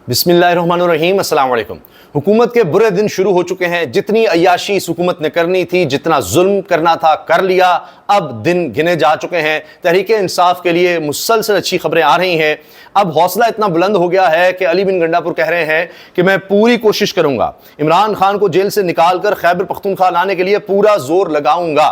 बिस्मिल्लाहिर्रहमानिर्रहीम, अस्सलाम वालेकुम। हुकूमत के बुरे दिन शुरू हो चुके हैं। जितनी अय्याशी इस हुकूमत ने करनी थी, जितना जुल्म करना था कर लिया। अब दिन गिने जा चुके हैं। तहरीके इंसाफ के लिए मुसलसल अच्छी खबरें आ रही हैं। अब हौसला इतना बुलंद हो गया है कि अली बिन गंडापुर कह रहे हैं कि मैं पूरी कोशिश करूंगा, इमरान खान को जेल से निकाल कर खैबर पख्तूनख्वा लाने के लिए पूरा जोर लगाऊंगा।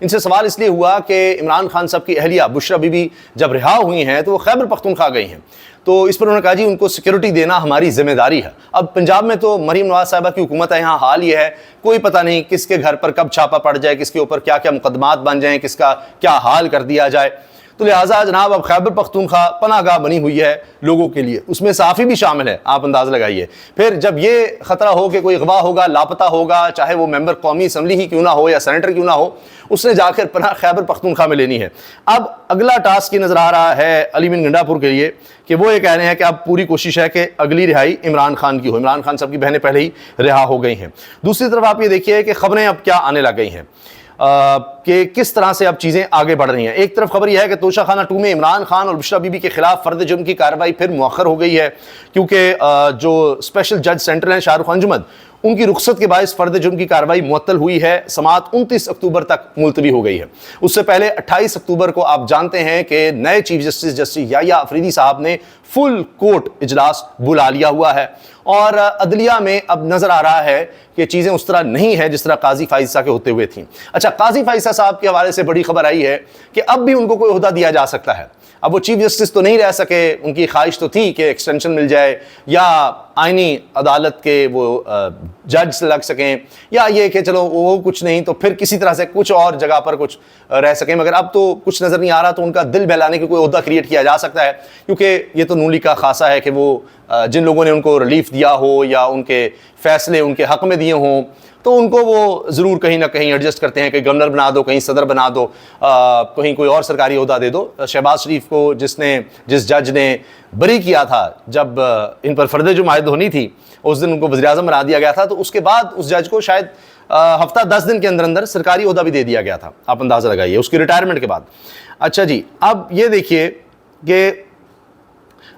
इनसे सवाल इसलिए हुआ कि इमरान खान साहब की अहलिया बुशरा बीबी जब रिहा हुई हैं तो वो खैबर पख्तूनख्वा गई हैं, तो इस पर उन्होंने कहा जी उनको सिक्योरिटी देना हमारी जिम्मेदारी है। अब पंजाब में तो मरीम नवाज साहिबा की हुकूमत है, यहाँ हाल ये है कोई पता नहीं किसके घर पर कब छापा पड़ जाए, किसके ऊपर क्या क्या मुकदमात बन जाएं, किसका क्या हाल कर दिया जाए। तो लिहाजा जनाब अब खैबर पख्तूनख्वा पनाहगाह बनी हुई है लोगों के लिए, उसमें साफ़ी भी शामिल है। आप अंदाज़ लगाइए फिर जब ये ख़तरा हो कि कोई अगवा होगा, लापता होगा, चाहे वो मेंबर कौमी असम्बली ही क्यों ना हो या सेनेटर क्यों ना हो, उसने जाकर पनाह खैबर पख्तूनख्वा में लेनी है। अब अगला टास्क ये नज़र आ रहा है अली बिन गंडापुर के लिए कि वो ये कह रहे हैं कि अब पूरी कोशिश है कि अगली रिहाई इमरान खान की हो। इमरान खान साहब की बहनें पहले ही रिहा हो गई हैं। दूसरी तरफ आप ये देखिए कि खबरें अब क्या आने लग गई हैं कि किस तरह से अब चीज़ें आगे बढ़ रही हैं। एक तरफ खबर यह है कि तोशाखाना 2 में इमरान खान और बुशरा बीबी के खिलाफ फर्द जुर्म की कार्रवाई फिर मुअख्खर हो गई है, क्योंकि जो स्पेशल जज सेंट्रल हैं शाहरुख अंजुमन, उनकी रुखसत के बायस फर्द जुर्म की कार्रवाई मुअत्तल हुई है। समाअत 29 अक्टूबर तक मुलतवी हो गई है। उससे पहले 28 अक्टूबर को आप जानते हैं कि नए chief justice justice Yahya Afridi साहब ने फुल कोर्ट इजलास बुला लिया हुआ है और अदलिया में अब नजर आ रहा है कि चीजें उस तरह नहीं है जिस तरह काजी फाइजा के होते हुए थी। अच्छा, काजी फाइजा साहब के हवाले से बड़ी खबर आई है कि अब भी उनको कोई ओहदा दिया जा सकता है। अब वो चीफ जस्टिस तो नहीं रह सके, उनकी ख्वाहिश तो थी कि एक्सटेंशन मिल जाए या आईनी अदालत के वो जज से लग सकें, या ये कि चलो वो कुछ नहीं तो फिर किसी तरह से कुछ और जगह पर कुछ रह सकें, मगर अब तो कुछ नज़र नहीं आ रहा। तो उनका दिल बहलाने की कोई ओहदा क्रिएट किया जा सकता है, क्योंकि ये तो नूली का खासा है कि वो जिन लोगों ने उनको रिलीफ दिया हो या उनके फैसले उनके हक में दिए हों, तो उनको वो ज़रूर कहीं ना कहीं एडजस्ट करते हैं कि गवर्नर बना दो, कहीं सदर बना दो, कहीं कोई और सरकारी ओहदा दे दो। शहबाज शरीफ को जिस जज ने बरी किया था जब इन पर फर्द जुर्म आयद होनी थी, उस दिन उनको वज़ीर आज़म बना दिया गया था, तो उसके बाद उस जज को शायद हफ्ता 10 दिन के अंदर अंदर सरकारी ओहदा भी दे दिया गया था। आप अंदाज़ा लगाइए उसकी रिटायरमेंट के बाद। अच्छा जी, अब ये देखिए कि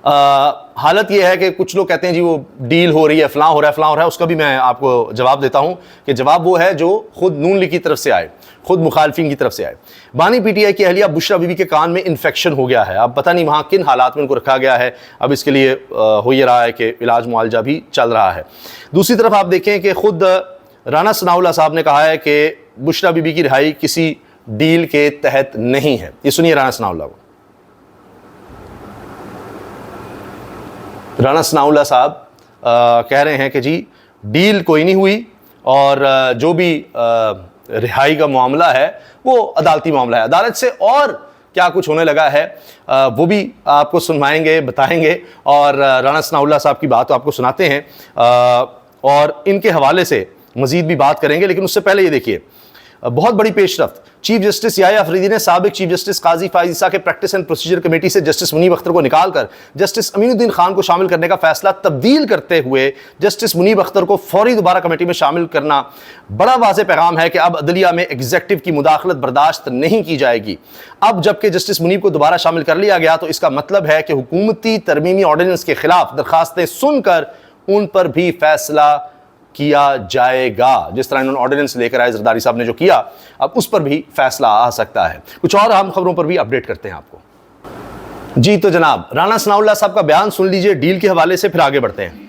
हालत यह है कि कुछ लोग कहते हैं जी वो डील हो रही है, फलां हो रहा है, फलां हो रहा है। उसका भी मैं आपको जवाब देता हूं कि जवाब वो है जो खुद नून लीग की तरफ से आए, खुद मुखालफिन की तरफ से आए। बानी पीटीआई की अहलिया बुशरा बीबी के कान में इन्फेक्शन हो गया है। अब पता नहीं वहां किन हालात में उनको रखा गया है। अब इसके लिए हो ये रहा है कि इलाज मुआलजा भी चल रहा है। दूसरी तरफ आप देखें कि खुद राना सनाउल्लाह साहब ने कहा है कि बुशरा बीबी की रिहाई किसी डील के तहत नहीं है। ये सुनिए राना सनाउल्लाह को। राना सनाउल्लाह साहब कह रहे हैं कि जी डील कोई नहीं हुई और जो भी रिहाई का मामला है वो अदालती मामला है। अदालत से और क्या कुछ होने लगा है वो भी आपको सुनवाएंगे, बताएंगे। और राना सनाउल्लाह साहब की बात तो आपको सुनाते हैं और इनके हवाले से मजीद भी बात करेंगे, लेकिन उससे पहले ये देखिए बहुत बड़ी पेशरफ्त। चीफ जस्टिस याह्या अफरीदी ने साबिक चीफ जस्टिस काजी फाइजा के प्रैक्टिस एंड प्रोसीजर कमेटी से जस्टिस मुनीब अख्तर को निकालकर जस्टिस अमीनुद्दीन खान को शामिल करने का फैसला तब्दील करते हुए जस्टिस मुनीब अख्तर को फौरी दोबारा कमेटी में शामिल करना बड़ा वाज़ेह पैगाम है कि अब अदलिया में एग्जीक्यूटिव की मुदाखलत बर्दाश्त नहीं की जाएगी। अब जबकि जस्टिस मुनीब को दोबारा शामिल कर लिया गया तो इसका मतलब है कि हुकूमती तरमीमी ऑर्डिनेंस के खिलाफ दरखास्तें सुनकर उन पर भी फैसला किया जाएगा। जिस तरह इन्होंने ऑर्डिनेंस लेकर आए जरदारी साहब ने जो किया, अब उस पर भी फैसला आ सकता है। कुछ और हम खबरों पर भी अपडेट करते हैं आपको। जी तो जनाब राना सनाउल्लाह साहब का बयान सुन लीजिए डील के हवाले से, फिर आगे बढ़ते हैं।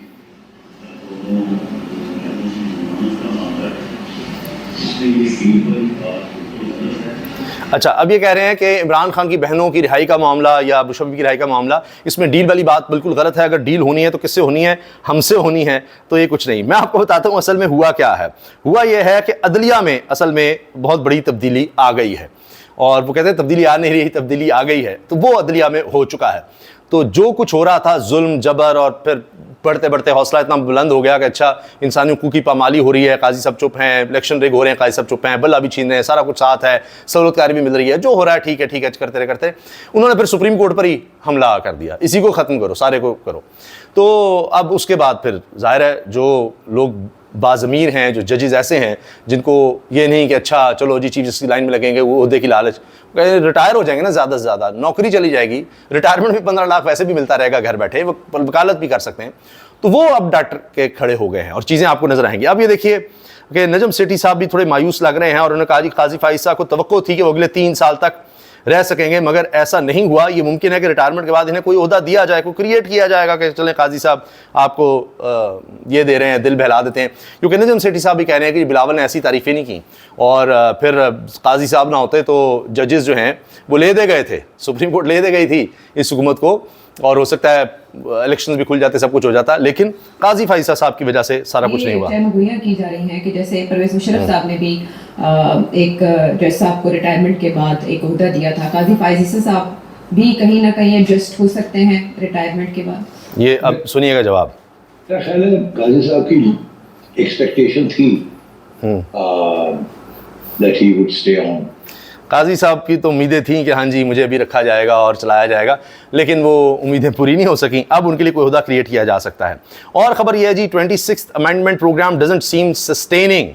अच्छा, अब ये कह रहे हैं कि इमरान खान की बहनों की रिहाई का मामला या बुशरा बीबी की रिहाई का मामला, इसमें डील वाली बात बिल्कुल गलत है। अगर डील होनी है तो किससे होनी है? हमसे होनी है। तो ये कुछ नहीं, मैं आपको बताता हूँ असल में हुआ क्या है। हुआ ये है कि अदलिया में असल में बहुत बड़ी तब्दीली आ गई है, और वो कहते हैं तब्दीली आ नहीं रही, तब्दीली आ गई है। तो वो अदलिया में हो चुका है। तो जो कुछ हो रहा था जुल्म जबर, और फिर बढ़ते बढ़ते हौसला इतना बुलंद हो गया कि अच्छा इंसानी हकूक़ की पामाली हो रही है, काजी सब चुप हैं, इलेक्शन रिग हो रहे हैं, काजी सब चुप हैं, बल्ला भी छीन रहे हैं, सारा कुछ साथ है, सहूलतकारी भी मिल रही है, जो हो रहा है ठीक है करते करते उन्होंने फिर सुप्रीम कोर्ट पर ही हमला कर दिया, इसी को ख़त्म करो, सारे को करो। तो अब उसके बाद फिर जाहिर है जो लोग बाज़मीर हैं, जो जजेस ऐसे हैं जिनको ये नहीं कि अच्छा चलो जी चीफ जस्टिस की लाइन में लगेंगे, वो ओहदे की लालच, रिटायर हो जाएंगे ना, ज़्यादा से ज़्यादा नौकरी चली जाएगी, रिटायरमेंट भी 15 लाख वैसे भी मिलता रहेगा घर बैठे, वो वकालत भी कर सकते हैं। तो वो अब डॉक्टर के खड़े हो गए हैं और चीज़ें आपको नजर आएंगी। अब ये देखिए कि नजम सेठी साहब भी थोड़े मायूस लग रहे हैं और उन्होंने कहा जी काजी फाइज साहब को तवक्को थी कि वो अगले 3 साल तक रह सकेंगे, मगर ऐसा नहीं हुआ। ये मुमकिन है कि रिटायरमेंट के बाद इन्हें कोई ओहदा दिया जाए, कोई क्रिएट किया जाएगा कि चलें काजी साहब आपको ये दे रहे हैं, दिल बहला देते हैं। क्योंकि नजम सेठी साहब भी कह रहे हैं कि बिलावल ने ऐसी तारीफ़ें नहीं की और फिर काजी साहब ना होते तो जजेस जो हैं वो ले दे गए थे, सुप्रीम कोर्ट ले दे गई थी इस हुकूमत को, और हो सकता है इलेक्शंस भी खुल जाते, सब कुछ हो जाता, लेकिन काजी फाइसा साहब की वजह से सारा कुछ नहीं हुआ। ये की जा रही हैं कि जैसे परवेज मुशर्रफ साहब ने भी एक जज साहब को रिटायरमेंट के बाद एक ओहदा दिया था, काजी फाइजा साहब भी कहीं ना कहीं एडजस्ट हो सकते हैं रिटायरमेंट के बाद। ये अब सुनिएगा जवाब। मेरा ख्याल है काजी साहब की एक्सपेक्टेशन थी that he would stay on. काजी साहब की तो उम्मीदें थी कि हाँ जी मुझे अभी रखा जाएगा और चलाया जाएगा, लेकिन वो उम्मीदें पूरी नहीं हो सकी। अब उनके लिए कोई ओहदा क्रिएट किया जा सकता है। और खबर यह है जी 26th amendment program doesn't seem sustaining,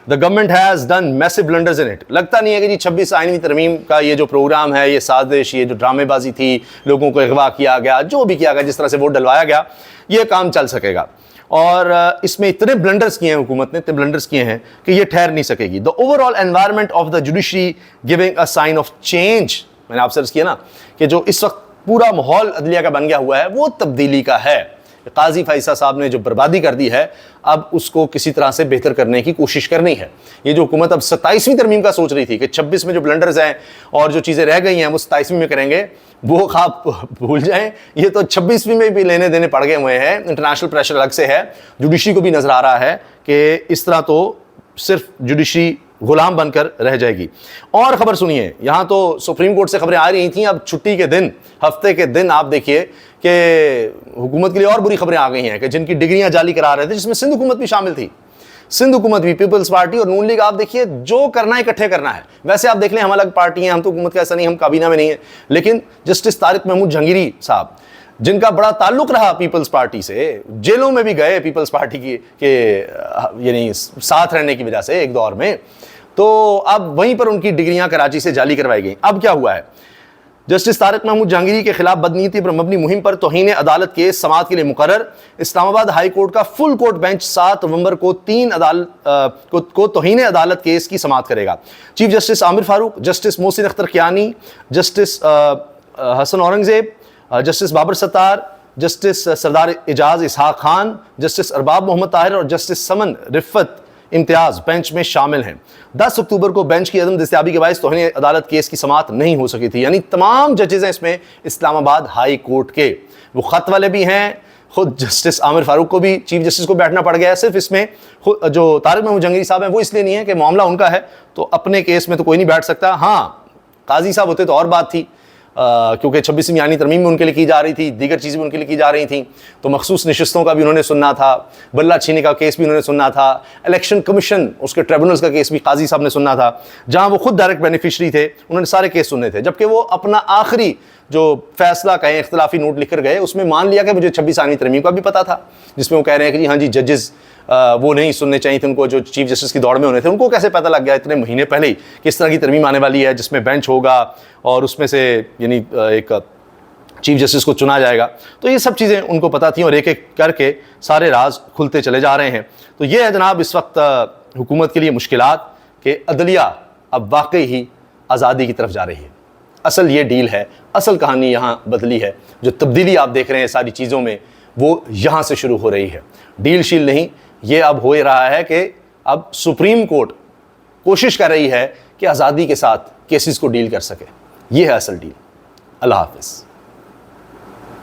the government has done massive blunders in it. लगता नहीं है कि जी 26 आईनी तरमीम का ये जो प्रोग्राम है, ये साजिश, ये जो ड्रामेबाजी थी, लोगों को अगवा किया गया, जो भी किया गया, जिस तरह से वोट डलवाया गया, ये काम चल सकेगा। और इसमें इतने ब्लंडर्स किए हैं हुकूमत ने, इतने ब्लंडर्स किए हैं कि ये ठहर नहीं सकेगी। The overall environment of the judiciary giving a sign of change, मैंने आपसे अर्ज किया ना कि जो इस वक्त पूरा माहौल अदलिया का बन गया हुआ है वो तब्दीली का है। काजी फाइसा साहब ने जो बर्बादी कर दी है, अब उसको किसी तरह से बेहतर करने की कोशिश करनी है। ये जो हुकूमत अब 27वीं तरमीम का सोच रही थी कि 26 में जो ब्लंडर्स हैं और जो चीज़ें रह गई हैं वो 27वीं में करेंगे, वो आप भूल जाएं। ये तो 26वीं में भी लेने देने पड़ गए हुए हैं। इंटरनेशनल प्रेशर अलग से है, जुडिशरी को भी नजर आ रहा है कि इस तरह तो सिर्फ जुडिशरी गुलाम बनकर रह जाएगी। और खबर सुनिए, यहाँ तो सुप्रीम कोर्ट से खबरें आ रही थी, अब छुट्टी के दिन, हफ्ते के दिन आप देखिए कि हुकूमत के लिए और बुरी खबरें आ गई हैं कि जिनकी डिग्रियां जाली करा रहे थे, जिसमें सिंध हुकूमत भी शामिल थी। सिंध हुकूमत भी, पीपल्स पार्टी और नून लीग, आप देखिए जो करना है इकट्ठे करना है। वैसे आप देख लें हम अलग पार्टी हैं, हम तो हुकूमत का ऐसा नहीं, हम काबीना में नहीं है, लेकिन जस्टिस तारिक महमूद जहांगीरी साहब जिनका बड़ा ताल्लुक रहा पीपल्स पार्टी से, जेलों में भी गए पीपल्स पार्टी के यानी साथ रहने की वजह से एक दौर में, तो अब वहीं पर उनकी डिग्रियां कराची से जाली करवाई गई। अब क्या हुआ है, जस्टिस तारिक महमूद जहांगीरी के खिलाफ बदनीति पर मबनी मुहिम पर तौहीन अदालत केस समाअत के लिए मुकर्रर। इस्लामाबाद हाई कोर्ट का फुल कोर्ट बेंच 7 नवंबर को 3 अदालत को तौहीन अदालत केस की समाअत करेगा। Chief justice Amir Farooq, justice Mohsin Akhtar Kiyani, justice Hassan Aurangzeb, justice Babar Sattar, justice Sardar Ejaz Ishaq Khan, justice Arbab Mohammad Tahir और जस्टिस समन रिफत इम्तियाज बेंच में शामिल हैं। 10 अक्टूबर को बेंच की अदम दस्तयाबी के बायस तौहीन अदालत केस की समाअत नहीं हो सकी थी। यानी तमाम जजेस हैं इसमें इस्लामाबाद हाई कोर्ट के, वो खत वाले भी हैं, खुद जस्टिस आमिर फारूक को भी चीफ जस्टिस को बैठना पड़ गया है। सिर्फ इसमें जो तारिक महमूद जहांगीरी साहब हैं वो इसलिए नहीं है कि मामला उनका है तो अपने केस में तो कोई नहीं बैठ सकता। हाँ, काजी साहब होते तो और बात थी, क्योंकि 26वीं आईनी तरमीम में उनके लिए की जा रही थी, दीगर चीज़ें भी उनके लिए की जा रही थी, तो मखसूस नशिस्तों का भी उन्होंने सुनना था, बल्ला छीने का केस भी उन्होंने सुनना था, इलेक्शन कमीशन उसके ट्रिब्यूनल्स का केस भी काजी साहब ने सुनना था, जहां वो खुद डायरेक्ट बेनिफिशरी थे, उन्होंने सारे केस सुनने थे। जबकि वो अपना आखिरी जो फैसला कहें इख्तिलाफी नोट लिख कर गए, उसमें मान लिया कि मुझे 26 आईनी तरमीम का भी पता था, जिसमें वो कह रहे हैं कि जी हाँ जी जजेस वो नहीं सुनने चाहिए थे उनको, जो चीफ जस्टिस की दौड़ में होने थे। उनको कैसे पता लग गया इतने महीने पहले ही किस तरह की तरमीम आने वाली है, जिसमें बेंच होगा और उसमें से यानी एक चीफ जस्टिस को चुना जाएगा। तो ये सब चीज़ें उनको पता थी और एक एक करके सारे राज खुलते चले जा रहे हैं। तो ये है जनाब इस वक्त हुकूमत के लिए मुश्किलात कि अदलिया अब वाकई ही आज़ादी की तरफ जा रही है। असल ये डील है, असल कहानी यहाँ बदली है। जो तब्दीली आप देख रहे हैं सारी चीज़ों में, वो यहाँ से शुरू हो रही है, डील शील नहीं। ये अब हो रहा है कि अब सुप्रीम कोर्ट कोशिश कर रही है कि आज़ादी के साथ केसेस को डील कर सके। ये है असल डील। अल्लाह हाफ़िज़।